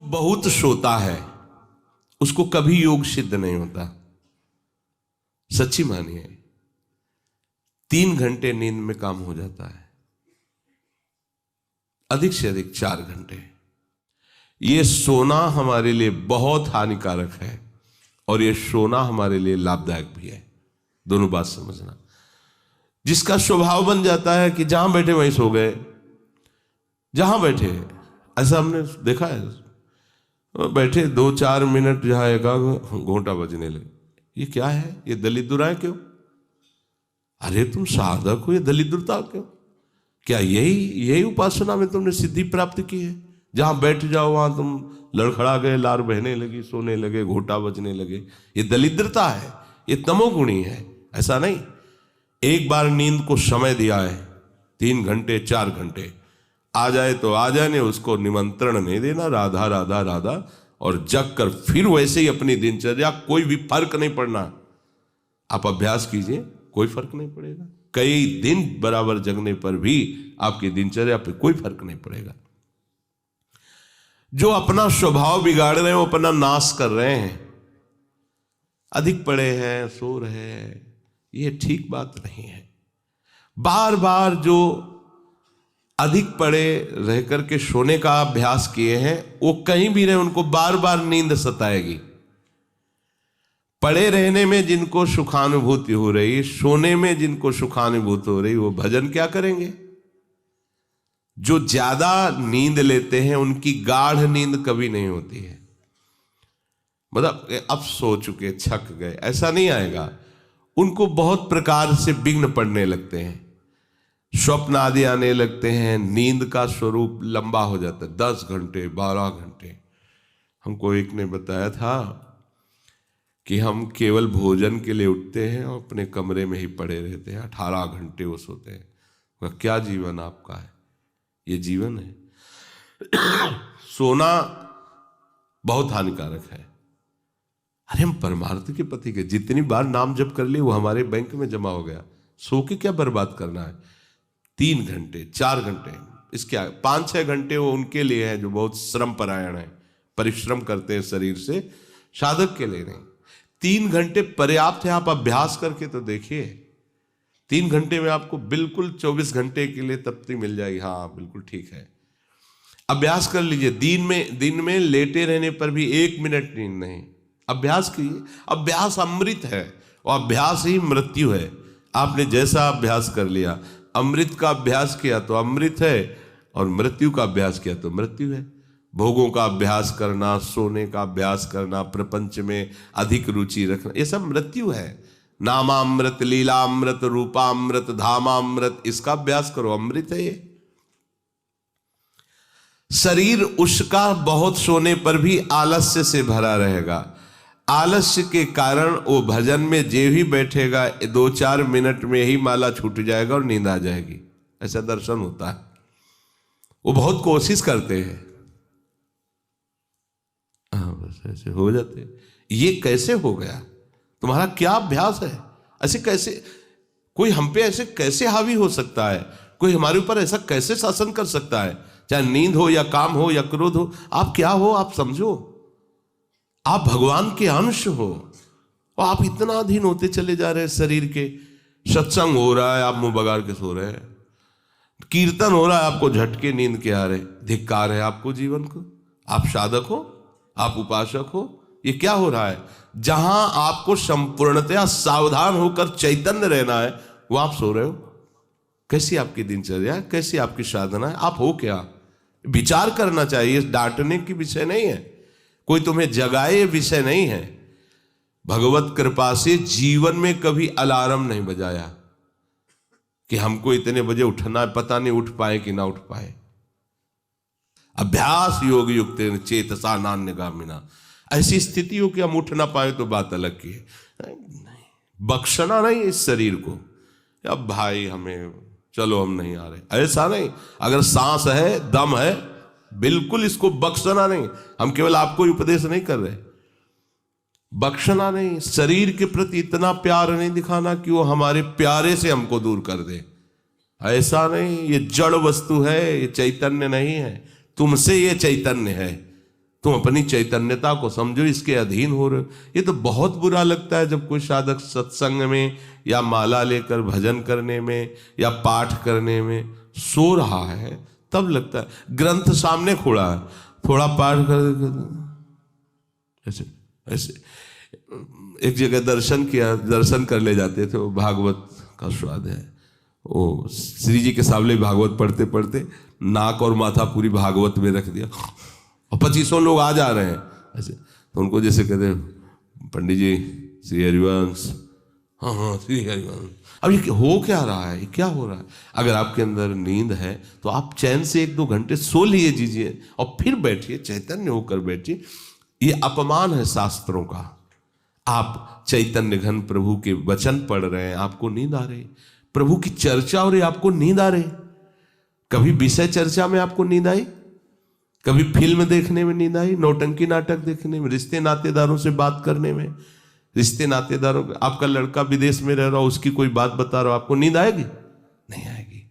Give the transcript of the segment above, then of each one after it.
बहुत सोता है उसको कभी योग सिद्ध नहीं होता। सच्ची मानिए, 3 घंटे नींद में काम हो जाता है, अधिक से अधिक 4 घंटे। ये सोना हमारे लिए बहुत हानिकारक है और ये सोना हमारे लिए लाभदायक भी है। दोनों बात समझना। जिसका स्वभाव बन जाता है कि जहां बैठे वहीं सो गए, जहां बैठे, ऐसा हमने देखा है। बैठे 2-4 मिनट जहां एक घोंटा बजने लगे, ये क्या है? ये दलिद्र क्यों? अरे तुम साधक हो, ये दलिद्रता क्यों? क्या यही उपासना में तुमने सिद्धि प्राप्त की है? जहां बैठ जाओ वहां तुम लड़खड़ा गए, लार बहने लगी, सोने लगे, घोंटा बजने लगे। ये दलिद्रता है, ये तमोगुणी है। ऐसा नहीं। एक बार नींद को समय दिया है, 3 घंटे 4 घंटे, आ जाए तो आ जाए, नहीं उसको निमंत्रण नहीं देना, राधा राधा राधा, और जग कर फिर वैसे ही अपनी दिनचर्या। कोई भी फर्क नहीं पड़ना। आप अभ्यास कीजिए, कोई फर्क नहीं पड़ेगा। कई दिन बराबर जगने पर भी आपकी दिनचर्या पे कोई फर्क नहीं पड़ेगा। जो अपना स्वभाव बिगाड़ रहे हैं वो अपना नाश कर रहे हैं। अधिक पड़े हैं, सो रहे हैं, ये ठीक बात नहीं है। बार बार जो अधिक पड़े रह करके सोने का अभ्यास किए हैं, वो कहीं भी रहे, उनको बार बार नींद सताएगी। पड़े रहने में जिनको सुखानुभूति हो रही, सोने में जिनको सुखानुभूति हो रही, वो भजन क्या करेंगे? जो ज्यादा नींद लेते हैं उनकी गाढ़ नींद कभी नहीं होती है। मतलब अब सो चुके, थक गए, ऐसा नहीं आएगा। उनको बहुत प्रकार से विघ्न पड़ने लगते हैं, स्वप्न आदि आने लगते हैं, नींद का स्वरूप लंबा हो जाता है, 10 घंटे 12 घंटे। हमको एक ने बताया था कि हम केवल भोजन के लिए उठते हैं और अपने कमरे में ही पड़े रहते हैं, 18 घंटे वो सोते हैं। वह क्या जीवन आपका है? ये जीवन है? सोना बहुत हानिकारक है। अरे हम परमार्थ के पति के जितनी बार नाम जप कर लिए वो हमारे बैंक में जमा हो गया। सो के क्या बर्बाद करना है? 3 घंटे 4 घंटे, इसके 5-6 घंटे वो उनके लिए है जो बहुत श्रम परायण है, परिश्रम करते हैं शरीर से, साधक के लिए नहीं। 3 घंटे पर्याप्त है। आप अभ्यास करके तो देखिए, 3 घंटे में आपको बिल्कुल 24 घंटे के लिए तृप्ति मिल जाएगी। हाँ बिल्कुल ठीक है, अभ्यास कर लीजिए। दिन में लेटे रहने पर भी 1 मिनट नींद नहीं। अभ्यास कीजिए। अभ्यास अमृत है और अभ्यास ही मृत्यु है। आपने जैसा अभ्यास कर लिया, अमृत का अभ्यास किया तो अमृत है, और मृत्यु का अभ्यास किया तो मृत्यु है। भोगों का अभ्यास करना, सोने का अभ्यास करना, प्रपंच में अधिक रुचि रखना, ये सब मृत्यु है। नामामृत, लीलामृत, रूपामृत, धामामृत, इसका अभ्यास करो, अमृत है ये। शरीर उसका बहुत सोने पर भी आलस्य से भरा रहेगा। आलस्य के कारण वो भजन में जे भी बैठेगा 2-4 मिनट में ही माला छूट जाएगा और नींद आ जाएगी। ऐसा दर्शन होता है। वो बहुत कोशिश करते हैं, बस ऐसे हो जाते। ये कैसे हो गया? तुम्हारा क्या अभ्यास है? ऐसे कैसे कोई हम पे ऐसे कैसे हावी हो सकता है? कोई हमारे ऊपर ऐसा कैसे शासन कर सकता है? चाहे नींद हो या काम हो या क्रोध हो, आप क्या हो आप समझो। आप भगवान के अंश हो और आप इतना अधीन होते चले जा रहे हैं शरीर के। सत्संग हो रहा है, आप मुंह बगाड़ के सो रहे हैं। कीर्तन हो रहा है, आपको झटके नींद के आ रहे। धिक्कार है आपको जीवन को। आप साधक हो, आप उपासक हो, ये क्या हो रहा है? जहां आपको संपूर्णतया सावधान होकर चैतन्य रहना है, वो आप सो रहे हो। कैसी आपकी दिनचर्या, कैसी आपकी साधना है? आप हो क्या? विचार करना चाहिए। डांटने की विषय नहीं है, कोई तुम्हें जगाए विषय नहीं है। भगवत कृपा से जीवन में कभी अलार्म नहीं बजाया कि हमको इतने बजे उठना है, पता नहीं उठ पाए कि ना उठ पाए। अभ्यास योग युक्त चेतसा नान्यगामिना। ऐसी स्थिति हो कि हम उठ ना पाए तो बात अलग की है। नहीं, बख्शना नहीं इस शरीर को, अब भाई हमें चलो हम नहीं आ रहे, ऐसा नहीं। अगर सांस है, दम है, बिल्कुल इसको बख्शना नहीं। हम केवल आपको उपदेश नहीं कर रहे, बख्शना नहीं। शरीर के प्रति इतना प्यार नहीं दिखाना कि वो हमारे प्यारे से हमको दूर कर दे, ऐसा नहीं। ये जड़ वस्तु है, ये चैतन्य नहीं है। तुमसे ये चैतन्य है, तुम अपनी चैतन्यता को समझो, इसके अधीन हो रहे हो। ये तो बहुत बुरा लगता है जब कोई साधक सत्संग में या माला लेकर भजन करने में या पाठ करने में सो रहा है, तब लगता है। ग्रंथ सामने खोला है, थोड़ा पाठ कर ऐसे ऐसे। एक जगह दर्शन कर ले जाते थे, वो भागवत का स्वाद है। वो श्री जी के सामने भागवत पढ़ते पढ़ते नाक और माथा पूरी भागवत में रख दिया, और 2500 लोग आ जा रहे हैं ऐसे। तो उनको जैसे कहते पंडित जी श्री हरिवंश, हाँ हाँ श्री हरिवंश। अब ये हो क्या रहा है, ये क्या हो रहा है? अगर आपके अंदर नींद है तो आप चैन से 1-2 घंटे सो लिए दीजिए और फिर बैठिए, चैतन्य होकर बैठिए। ये अपमान है शास्त्रों का। आप चैतन्य घन प्रभु के वचन पढ़ रहे हैं, आपको नींद आ रही, प्रभु की चर्चा हो रही, आपको नींद आ रही। कभी विषय चर्चा में आपको नींद आई? कभी फिल्म देखने में नींद आई? नौटंकी नाटक देखने में? रिश्ते नातेदारों से बात करने में? रिश्ते नातेदारों, आपका लड़का विदेश में रह रहा हो, उसकी कोई बात बता रहा हो, आपको नींद आएगी? नहीं आएगी।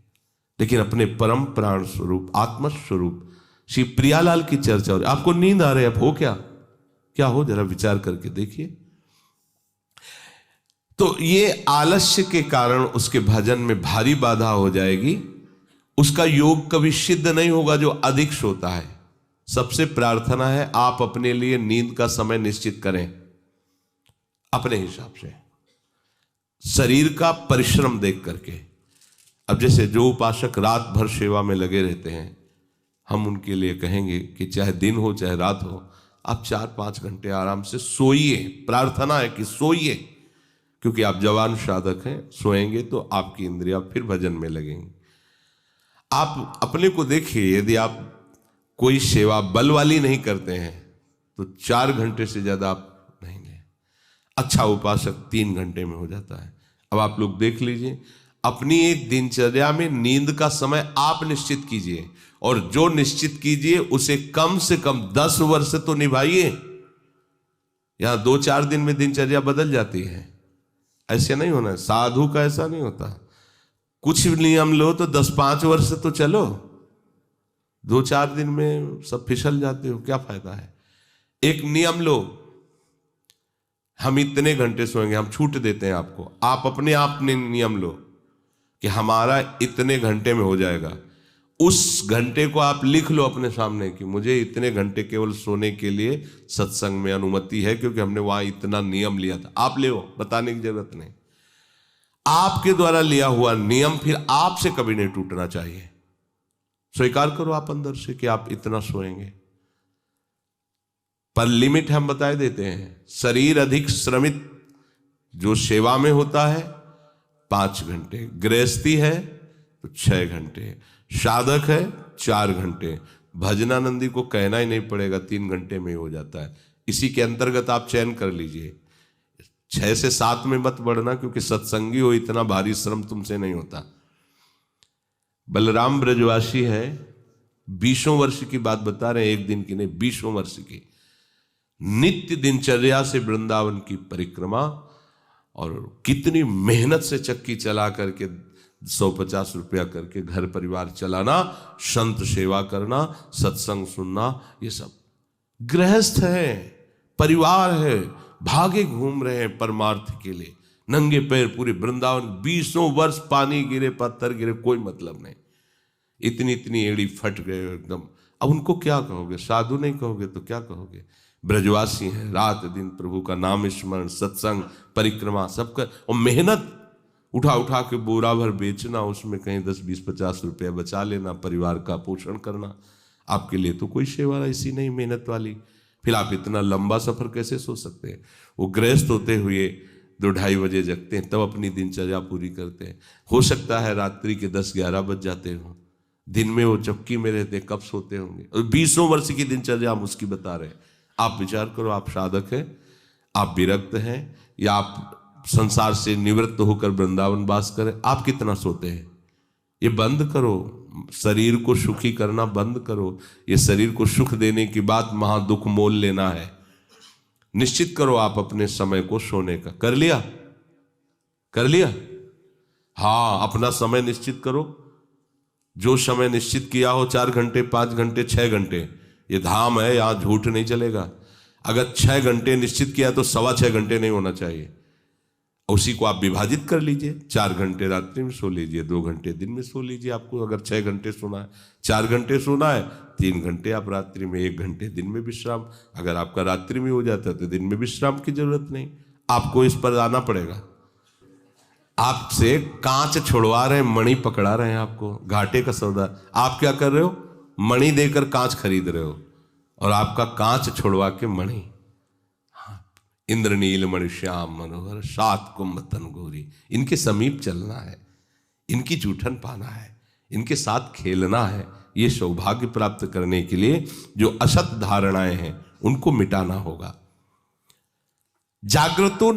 लेकिन अपने परम प्राण स्वरूप आत्म स्वरूप श्री प्रियालाल की चर्चा हो रही, आपको नींद आ रही है। अब हो क्या हो, जरा विचार करके देखिए। तो ये आलस्य के कारण उसके भजन में भारी बाधा हो जाएगी। उसका योग कभी सिद्ध नहीं होगा जो अधिक सोता है। सबसे प्रार्थना है आप अपने लिए नींद का समय निश्चित करें अपने हिसाब से, शरीर का परिश्रम देख करके। अब जैसे जो उपासक रात भर सेवा में लगे रहते हैं, हम उनके लिए कहेंगे कि चाहे दिन हो चाहे रात हो, आप 4-5 घंटे आराम से सोइए। प्रार्थना है कि सोइए, क्योंकि आप जवान साधक हैं, सोएंगे तो आपकी इंद्रियां फिर भजन में लगेंगी। आप अपने को देखिए, यदि आप कोई सेवा बल वाली नहीं करते हैं तो 4 घंटे से ज्यादा आप नहीं लें। अच्छा उपासक 3 घंटे में हो जाता है। अब आप लोग देख लीजिए, अपनी एक दिनचर्या में नींद का समय आप निश्चित कीजिए, और जो निश्चित कीजिए उसे कम से कम 10 वर्ष तो निभाइए। यहां 2-4 दिन में दिनचर्या बदल जाती है, ऐसे नहीं होना है। साधु का ऐसा नहीं होता। कुछ नियम लो तो 10-5 वर्ष तो चलो, 2-4 दिन में सब फिसल जाते हो, क्या फायदा है? एक नियम लो, हम इतने घंटे सोएंगे, हम छूट देते हैं आपको। आप अपने आप ने नियम लो कि हमारा इतने घंटे में हो जाएगा। उस घंटे को आप लिख लो अपने सामने कि मुझे इतने घंटे केवल सोने के लिए सत्संग में अनुमति है, क्योंकि हमने वहां इतना नियम लिया था। आप ले, बताने की जरूरत नहीं। आपके द्वारा लिया हुआ नियम फिर आपसे कभी नहीं टूटना चाहिए। स्वीकार करो आप अंदर से कि आप इतना सोएंगे, पर लिमिट हम बता देते हैं। शरीर अधिक श्रमित जो सेवा में होता है 5 घंटे, गृहस्थी है तो 6 घंटे, साधक है 4 घंटे। भजनानंदी को कहना ही नहीं पड़ेगा, 3 घंटे में हो जाता है। इसी के अंतर्गत आप चयन कर लीजिए। 6 से 7 में मत बढ़ना, क्योंकि सत्संगी हो, इतना भारी श्रम तुमसे नहीं होता। बलराम ब्रजवासी है, 20 वर्ष की बात बता रहे हैं, एक दिन की नहीं, 20 वर्ष की नित्य दिनचर्या से वृंदावन की परिक्रमा, और कितनी मेहनत से चक्की चला करके 150 रुपया करके घर परिवार चलाना, संत सेवा करना, सत्संग सुनना, ये सब गृहस्थ है, परिवार है, भागे घूम रहे हैं परमार्थ के लिए, नंगे पैर पूरे वृंदावन। 20 वर्ष पानी गिरे पत्थर गिरे, कोई मतलब नहीं। इतनी इतनी एड़ी फट गए एकदम। अब उनको क्या कहोगे? साधु नहीं कहोगे तो क्या कहोगे? ब्रजवासी हैं, रात दिन प्रभु का नाम स्मरण, सत्संग, परिक्रमा सब कर, और मेहनत उठा उठा के बोरा भर बेचना, उसमें कहीं 10, 20, 50 रुपया बचा लेना, परिवार का पोषण करना। आपके लिए तो कोई सेवा ऐसी नहीं मेहनत वाली, फिर आप इतना लंबा सफर कैसे सोच सकते हैं? वो गृहस्थ होते हुए 2-2:30 बजे जगते हैं, तब अपनी दिनचर्या पूरी करते हैं। हो सकता है रात्रि के 10-11 बज जाते हो, दिन में वो चक्की में रहते, कब सोते होंगे? और 20 वर्ष की दिनचर्या हम उसकी बता रहे हैं। आप विचार करो, आप साधक हैं, आप विरक्त हैं, या आप संसार से निवृत्त होकर वृंदावन वास करें, आप कितना सोते हैं? ये बंद करो, शरीर को सुखी करना बंद करो। ये शरीर को सुख देने की बात महादुख मोल लेना है। निश्चित करो आप अपने समय को सोने का। कर लिया? हाँ, अपना समय निश्चित करो। जो समय निश्चित किया हो, 4 घंटे, 5 घंटे, 6 घंटे, ये धाम है, यहां झूठ नहीं चलेगा। अगर 6 घंटे निश्चित किया तो 6.25 घंटे नहीं होना चाहिए। उसी को आप विभाजित कर लीजिए, 4 घंटे रात्रि में सो लीजिए, 2 घंटे दिन में सो लीजिए। आपको अगर 6 घंटे सोना है, 4 घंटे सोना है, 3 घंटे आप रात्रि में, 1 घंटे दिन में विश्राम। अगर आपका रात्रि में हो जाता है तो दिन में विश्राम की जरूरत नहीं। आपको इस पर आना पड़ेगा। आपसे कांच छुड़वा रहे हैं, मणि पकड़ा रहे हैं आपको, घाटे का सौदा। आप क्या कर रहे हो? मणि देकर कांच खरीद रहे हो, और आपका कांच छुड़वा के मणि। इंद्रनील मणि श्याम मनोहर 7 कुंभ तन गोरी। इनके समीप चलना है, इनकी जूठन पाना है, इनके साथ खेलना है। ये सौभाग्य प्राप्त करने के लिए जो असत धारणाएं हैं उनको मिटाना होगा। जागृतो